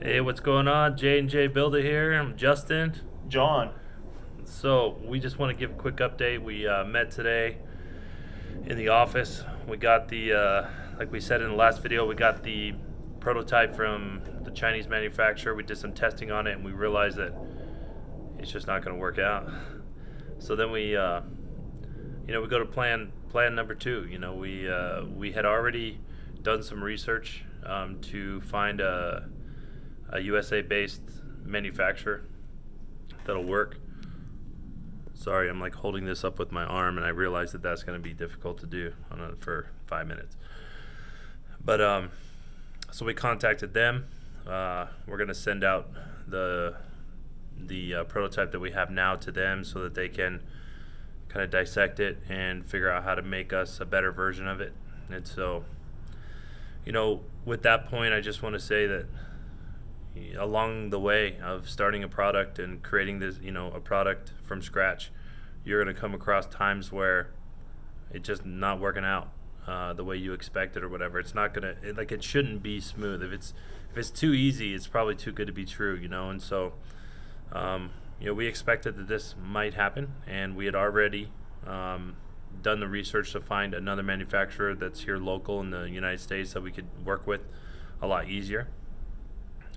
Hey, what's going on? J&J Builder here. I'm Justin. John. So we just want to give a quick update. We met today in the office. We got like we said in the last video, we got the prototype from the Chinese manufacturer. We did some testing on it, and we realized that it's just not going to work out. So then we go to plan number two. We had already done some research to find a USA-based manufacturer that'll work. Sorry, I'm like holding this up with my arm, and I realize that that's going to be difficult to do for 5 minutes. But so we contacted them. We're going to send out the prototype that we have now to them so that they can kind of dissect it and figure out how to make us a better version of it. And so, with that point, I just want to say that along the way of starting a product and creating this, a product from scratch, you're going to come across times where it's just not working out the way you expected or whatever. It's not going to, it shouldn't be smooth. If it's too easy, it's probably too good to be true, And so, we expected that this might happen, and we had already done the research to find another manufacturer that's here local in the United States that we could work with a lot easier.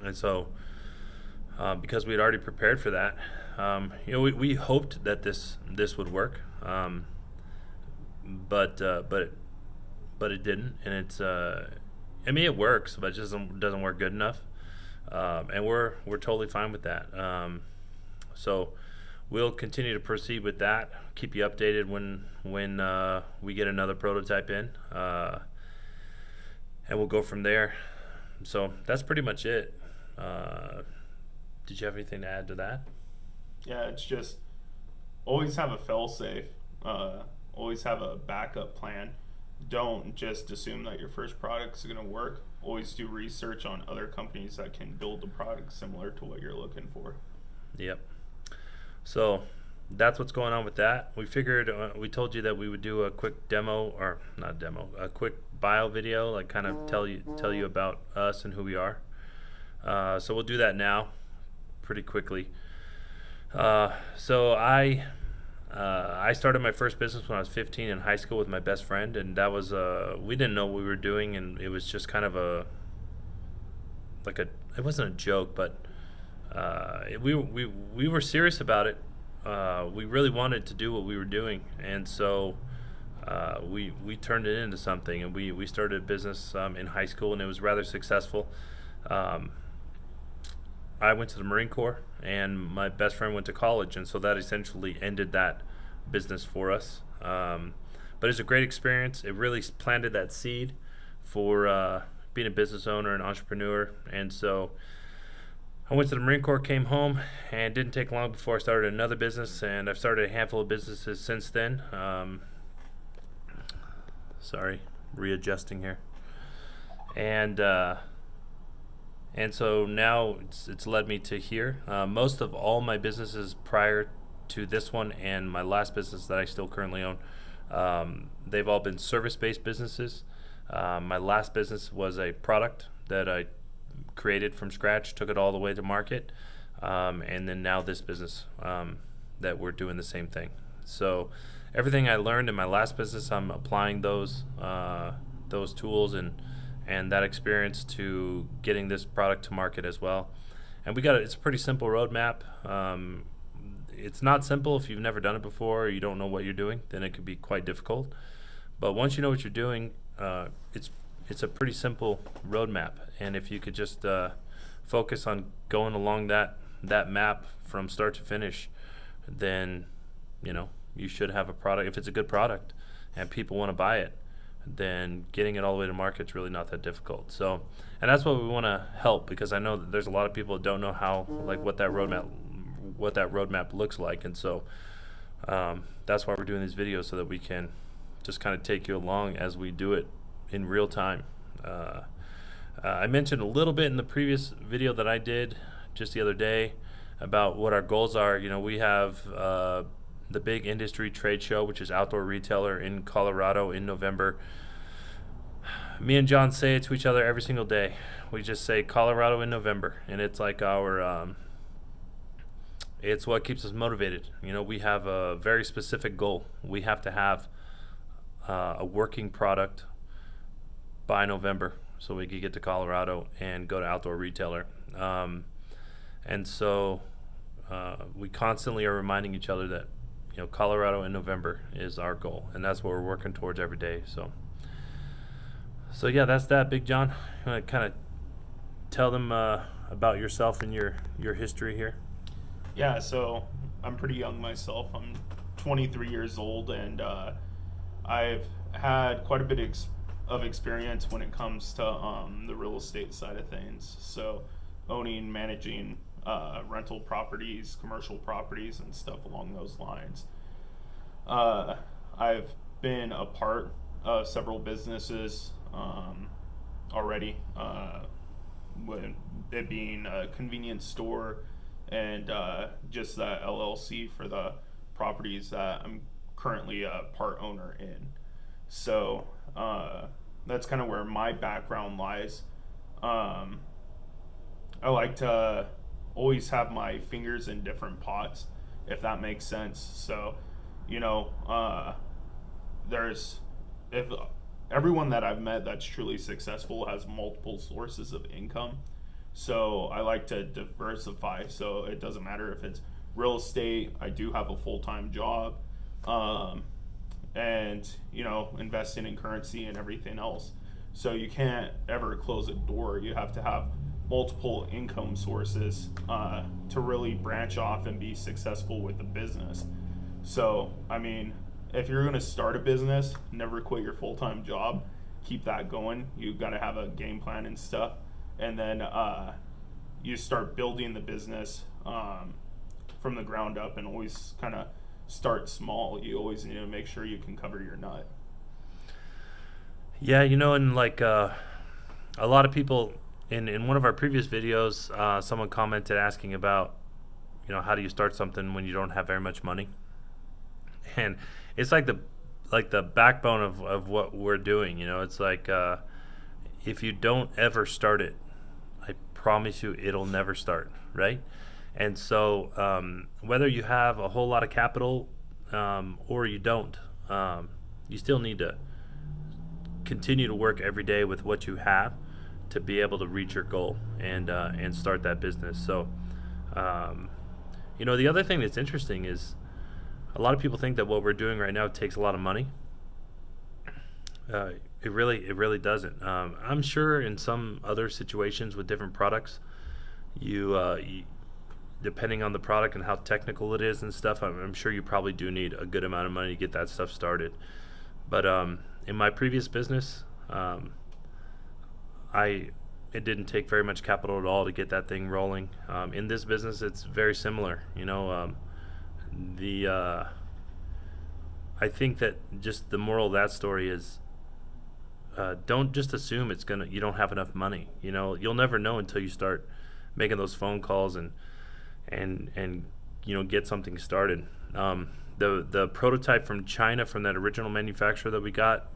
And so, because we had already prepared for that, we hoped that this would work, but it didn't, and it works, but it just doesn't work good enough, and we're totally fine with that. So we'll continue to proceed with that. Keep you updated when we get another prototype in, and we'll go from there. So that's pretty much it. Did you have anything to add to that? Yeah, it's just always have a fail safe, always have a backup plan. Don't just assume that your first product is going to work. Always do research on other companies that can build a product similar to what you're looking for. Yep. So that's what's going on with that. We figured, we told you that we would do a quick demo, or not demo, a quick bio video, like kind of tell you about us and who we are. So we'll do that now pretty quickly. So I started my first business when I was 15 in high school with my best friend, and that was we didn't know what we were doing, and it was just kind of it wasn't a joke, but we were serious about it. We really wanted to do what we were doing, and so we turned it into something, and we started a business in high school, and it was rather successful. I went to the Marine Corps, and my best friend went to college, and so that essentially ended that business for us. But it's a great experience. It really planted that seed for being a business owner and entrepreneur. And so I went to the Marine Corps, came home, and didn't take long before I started another business, and I've started a handful of businesses since then. Sorry, readjusting here. And so now it's led me to here. Most of all my businesses prior to this one and my last business that I still currently own, they've all been service-based businesses. My last business was a product that I created from scratch, took it all the way to market, and then now this business that we're doing the same thing. So everything I learned in my last business, I'm applying those tools and that experience to getting this product to market as well. And it's a pretty simple roadmap. It's not simple if you've never done it before or you don't know what you're doing, then it could be quite difficult. But once you know what you're doing, it's a pretty simple roadmap. And if you could just focus on going along that map from start to finish, then you should have a product. If it's a good product and people want to buy it, then getting it all the way to market is really not that difficult. So, and that's what we want to help, because I know that there's a lot of people that don't know what that roadmap looks like, and so that's why we're doing these videos, so that we can just kind of take you along as we do it in real time. I mentioned a little bit in the previous video that I did just the other day about what our goals are. We have the big industry trade show, which is Outdoor Retailer in Colorado in November. Me and John say it to each other every single day. We just say Colorado in November, and it's like it's what keeps us motivated. We have a very specific goal. We have to have a working product by November so we could get to Colorado and go to Outdoor Retailer. And so we constantly are reminding each other that Colorado in November is our goal, and that's what we're working towards every day. So yeah, that's that, Big John. You want to kind of tell them about yourself and your history here? Yeah, so I'm pretty young myself. I'm 23 years old, and I've had quite a bit of experience when it comes to the real estate side of things. So owning, managing rental properties, commercial properties, and stuff along those lines. I've been a part of several businesses already, with it being a convenience store and just the LLC for the properties that I'm currently a part owner in. So that's kind of where my background lies. I like to always have my fingers in different pots, if that makes sense. So, if everyone that I've met that's truly successful has multiple sources of income. So I like to diversify. So it doesn't matter if it's real estate. I do have a full-time job, and investing in currency and everything else. So you can't ever close a door. You have to have multiple income sources to really branch off and be successful with the business. So, if you're going to start a business, never quit your full-time job. Keep that going. You've got to have a game plan and stuff. And then you start building the business from the ground up, and always kind of start small. You always need to make sure you can cover your nut. Yeah, and like a lot of people in one of our previous videos, someone commented asking about, how do you start something when you don't have very much money? And it's like the backbone of what we're doing. It's like if you don't ever start it, I promise you it'll never start, right? And so whether you have a whole lot of capital or you don't, you still need to continue to work every day with what you have to be able to reach your goal and start that business. So the other thing that's interesting is a lot of people think that what we're doing right now takes a lot of money. It really doesn't. I'm sure in some other situations with different products, you depending on the product and how technical it is and stuff, I'm sure you probably do need a good amount of money to get that stuff started. But in my previous business, it didn't take very much capital at all to get that thing rolling. In this business, it's very similar. I think that just the moral of that story is don't just assume you don't have enough money. You'll never know until you start making those phone calls and get something started. The prototype from China, from that original manufacturer that we got,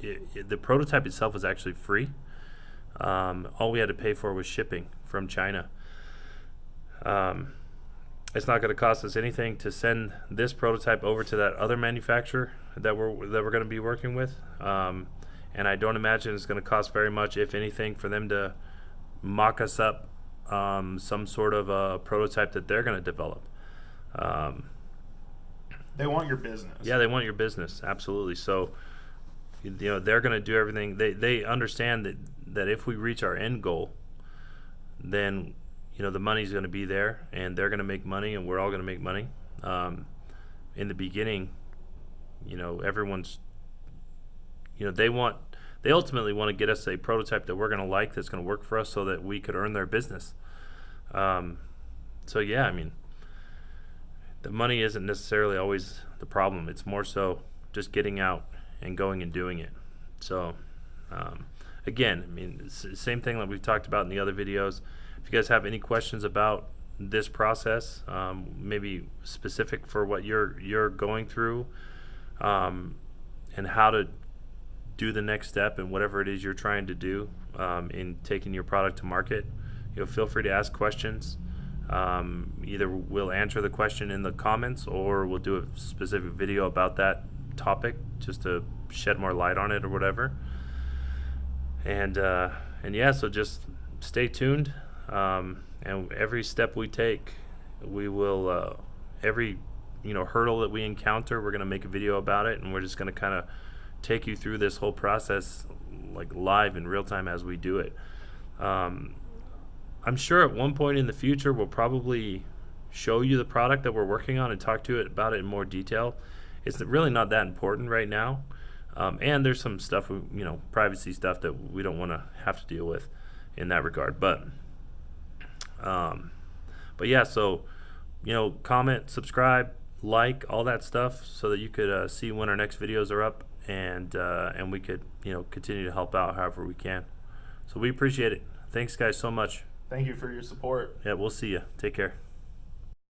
the prototype itself was actually free. All we had to pay for was shipping from China. It's not going to cost us anything to send this prototype over to that other manufacturer that we're going to be working with, and I don't imagine it's going to cost very much, if anything, for them to mock us up some sort of a prototype that they're going to develop. They want your business. Yeah, they want your business, absolutely. So, they're going to do everything. They understand that if we reach our end goal, then the money's going to be there, and they're going to make money, and we're all going to make money. In the beginning, everyone's, they ultimately want to get us a prototype that we're going to like, that's going to work for us, so that we could earn their business. So yeah, the money isn't necessarily always the problem. It's more so just getting out and going and doing it. So again, it's the same thing that we've talked about in the other videos. If you guys have any questions about this process, maybe specific for what you're going through, and how to do the next step in whatever it is you're trying to do in taking your product to market, feel free to ask questions. Either we'll answer the question in the comments, or we'll do a specific video about that topic just to shed more light on it or whatever. And yeah, so just stay tuned. And every step we take, we will every hurdle that we encounter, we're going to make a video about it, and we're just going to kind of take you through this whole process like live in real time as we do it. I'm sure at one point in the future we'll probably show you the product that we're working on and talk to it about it in more detail. It's really not that important right now, and there's some stuff, privacy stuff that we don't want to have to deal with in that regard. But yeah, so comment, subscribe, like, all that stuff, so that you could see when our next videos are up, and we could continue to help out however we can. So we appreciate it. Thanks guys so much. Thank you for your support. Yeah, we'll see you. Take care.